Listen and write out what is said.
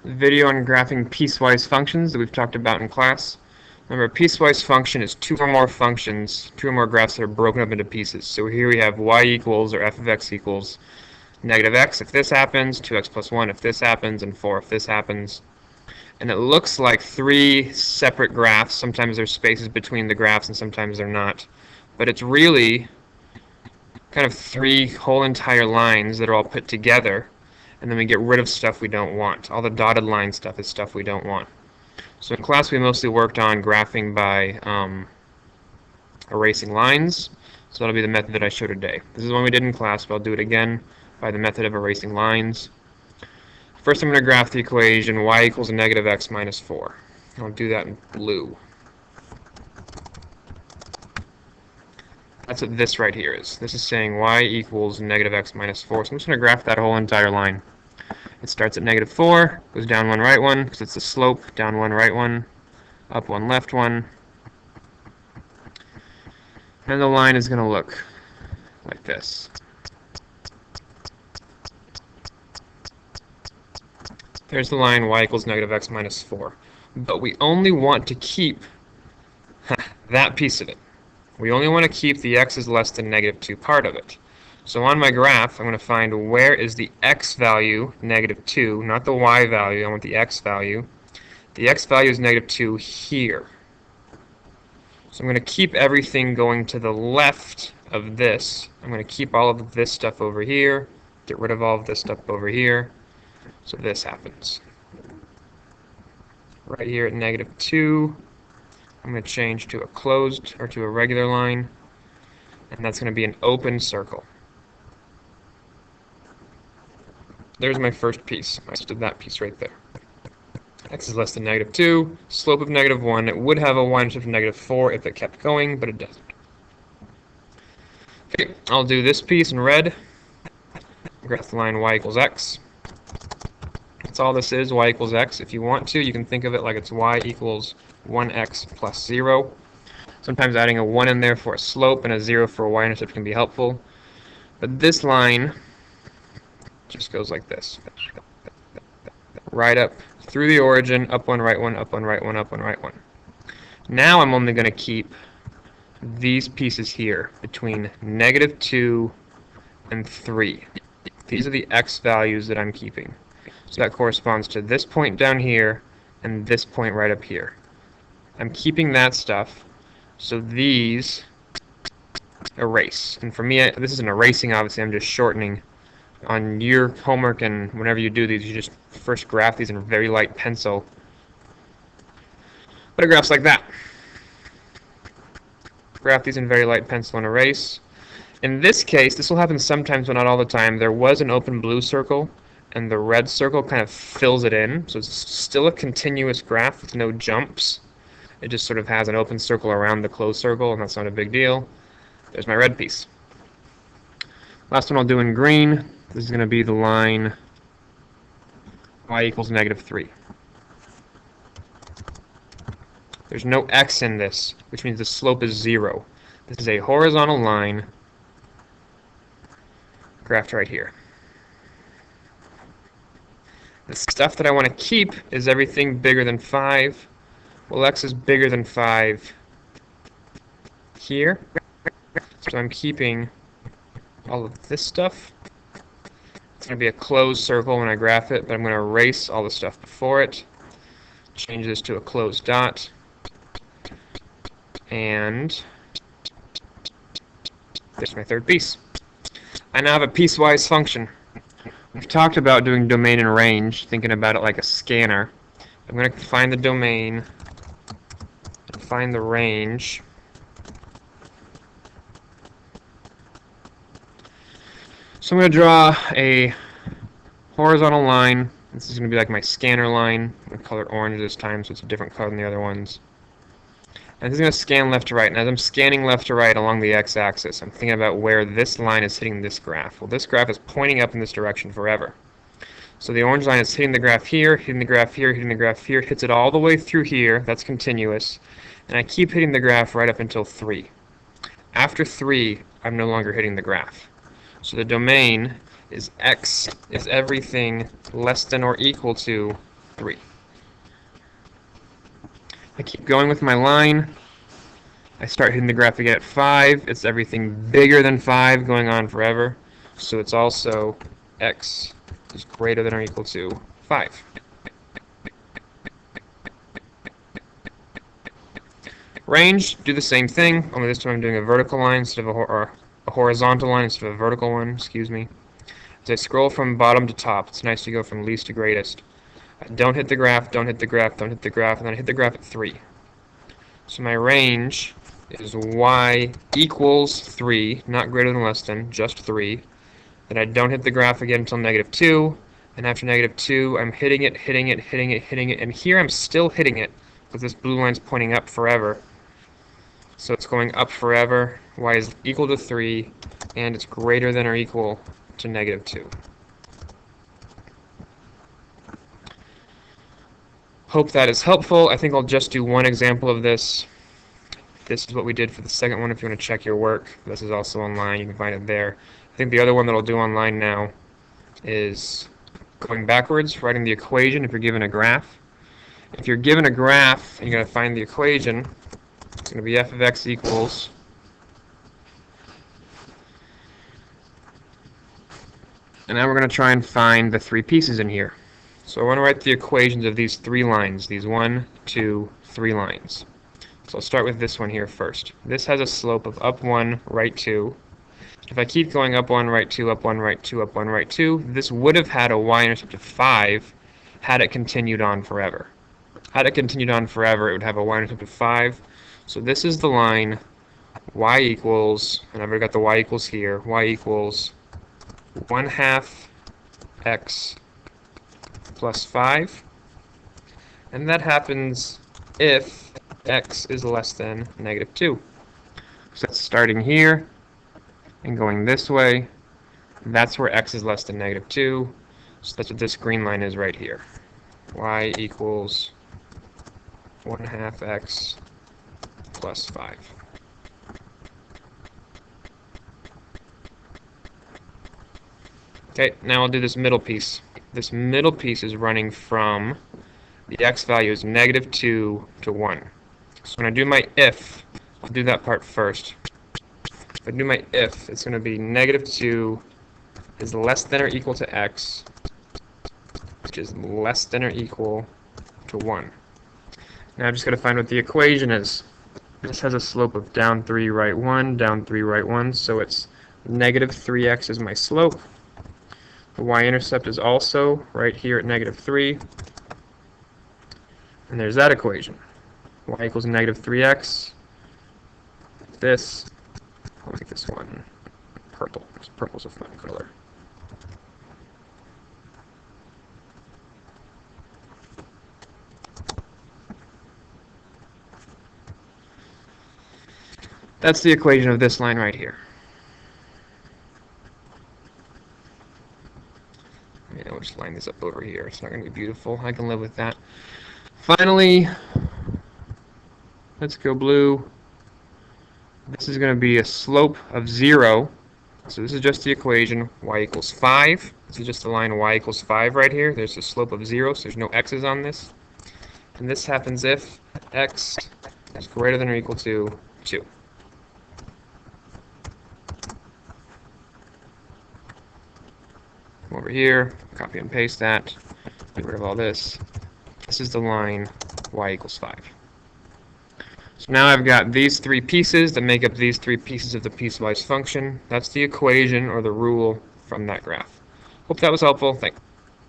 Video on graphing piecewise functions that we've talked about in class. Remember, a piecewise function is two or more functions, two or more graphs that are broken up into pieces. So here we have y equals, or f of x equals, negative x if this happens, 2x plus 1 if this happens, and 4 if this happens. And it looks like three separate graphs. Sometimes there's spaces between the graphs and sometimes they're not. But it's really kind of three whole entire lines that are all put together, and then we get rid of stuff we don't want. All the dotted line stuff is stuff we don't want. So in class we mostly worked on graphing by erasing lines. So that'll be the method that I show today. This is one we did in class, but I'll do it again by the method of erasing lines. First I'm going to graph the equation y equals negative x minus 4. I'll do that in blue. That's what this right here is. This is saying y equals negative x minus 4. So I'm just going to graph that whole entire line. It starts at negative 4, goes down 1, right 1, because it's the slope, down 1, right 1, up 1, left 1. And the line is going to look like this. There's the line y equals negative x minus 4. But we only want to keep that piece of it. We only want to keep the x is less than negative 2 part of it. So on my graph, I'm going to find where is the x value, negative 2, not the y value, I want the x value. The x value is negative 2 here. So I'm going to keep everything going to the left of this. I'm going to keep all of this stuff over here, get rid of all of this stuff over here. So this happens. Right here at negative 2, I'm going to change to a closed, or to a regular line, and that's going to be an open circle. There's my first piece. I just did that piece right there. X is less than negative 2, slope of negative 1. It would have a y-intercept of negative 4 if it kept going, but it doesn't. Okay, I'll do this piece in red. Graph the line y equals x. That's all this is, y equals x. If you want to, you can think of it like it's y equals 1x plus 0. Sometimes adding a 1 in there for a slope and a 0 for a y-intercept can be helpful. But this line just goes like this. Right up through the origin, up 1, right 1, up 1, right 1, up 1, right 1. Now I'm only going to keep these pieces here between negative 2 and 3. These are the x values that I'm keeping. So that corresponds to this point down here and this point right up here. I'm keeping that stuff, so these erase. And for me, this isn't erasing, obviously, I'm just shortening. On your homework and whenever you do these, you just first graph these in very light pencil. But it graphs like that. Graph these in very light pencil and erase. In this case, this will happen sometimes, but not all the time. There was an open blue circle, and the red circle kind of fills it in. So it's still a continuous graph with no jumps. It just sort of has an open circle around the closed circle, and that's not a big deal. There's my red piece. Last one I'll do in green. This is going to be the line y equals negative 3. There's no x in this, which means the slope is 0. This is a horizontal line graphed right here. The stuff that I want to keep is everything bigger than 5. Well, x is bigger than 5 here. So I'm keeping all of this stuff. It's going to be a closed circle when I graph it, but I'm going to erase all the stuff before it. Change this to a closed dot. And there's my third piece. I now have a piecewise function. We've talked about doing domain and range, thinking about it like a scanner. I'm going to find the domain and find the range. So I'm going to draw a horizontal line. This is going to be like my scanner line. I'm going to color it orange this time so it's a different color than the other ones. And this is going to scan left to right. And as I'm scanning left to right along the x-axis, I'm thinking about where this line is hitting this graph. Well, this graph is pointing up in this direction forever. So the orange line is hitting the graph here, hitting the graph here, hitting the graph here, hits it all the way through here. That's continuous. And I keep hitting the graph right up until 3. After 3, I'm no longer hitting the graph. So the domain is x is everything less than or equal to 3. I keep going with my line. I start hitting the graph again at 5. It's everything bigger than 5 going on forever. So it's also x is greater than or equal to 5. Range, do the same thing, only this time I'm doing a vertical line instead of a horizontal line instead of a vertical one, excuse me. As I scroll from bottom to top, it's nice to go from least to greatest. Don't hit the graph, don't hit the graph, don't hit the graph, and then I hit the graph at 3. So my range is y equals 3, not greater than less than, just 3. Then I don't hit the graph again until -2, and after -2, I'm hitting it, hitting it, hitting it, hitting it, and here I'm still hitting it, because this blue line's pointing up forever. So it's going up forever, y is equal to 3, and it's greater than or equal to -2. Hope that is helpful. I think I'll just do one example of this. This is what we did for the second one if you want to check your work. This is also online, you can find it there. I think the other one that I'll do online now is going backwards, writing the equation if you're given a graph. If you're given a graph and you're going to find the equation, it's going to be f of x equals and now we're going to try and find the 3 pieces in here. So I want to write the equations of these 3 lines, these 1, 2, 3 lines. So I'll start with this one here first. This has a slope of up 1, right 2. If I keep going up 1, right 2, up 1, right 2, up 1, right 2, this would have had a y-intercept of 5 had it continued on forever. Had it continued on forever, it would have a y-intercept of 5. So this is the line y equals, and I've already got the y equals here, y equals 1/2 x plus 5. And that happens if x is less than -2. So that's starting here and going this way. That's where x is less than -2. So that's what this green line is right here. Y equals 1/2 x plus 5. Okay, now I'll do this middle piece. This middle piece is running from the x value is -2 to 1. So when I do my if, I'll do that part first. If I do my if, it's going to be -2 is less than or equal to x, which is less than or equal to 1. Now I'm just going to find what the equation is. This has a slope of down 3, right 1, down 3, right 1, so it's -3x is my slope. The y-intercept is also right here at -3. And there's that equation. Y equals -3x. This, I'll make this one purple. Purple's a fun color. That's the equation of this line right here. Yeah, we'll just line this up over here. It's not going to be beautiful. I can live with that. Finally, let's go blue. This is going to be a slope of 0. So this is just the equation, y equals 5. This is just the line y equals 5 right here. There's a slope of 0, so there's no x's on this. And this happens if x is greater than or equal to 2. Come over here, copy and paste that, get rid of all this. This is the line y equals 5. So now I've got these 3 pieces that make up these 3 pieces of the piecewise function. That's the equation or the rule from that graph. Hope that was helpful. Thanks.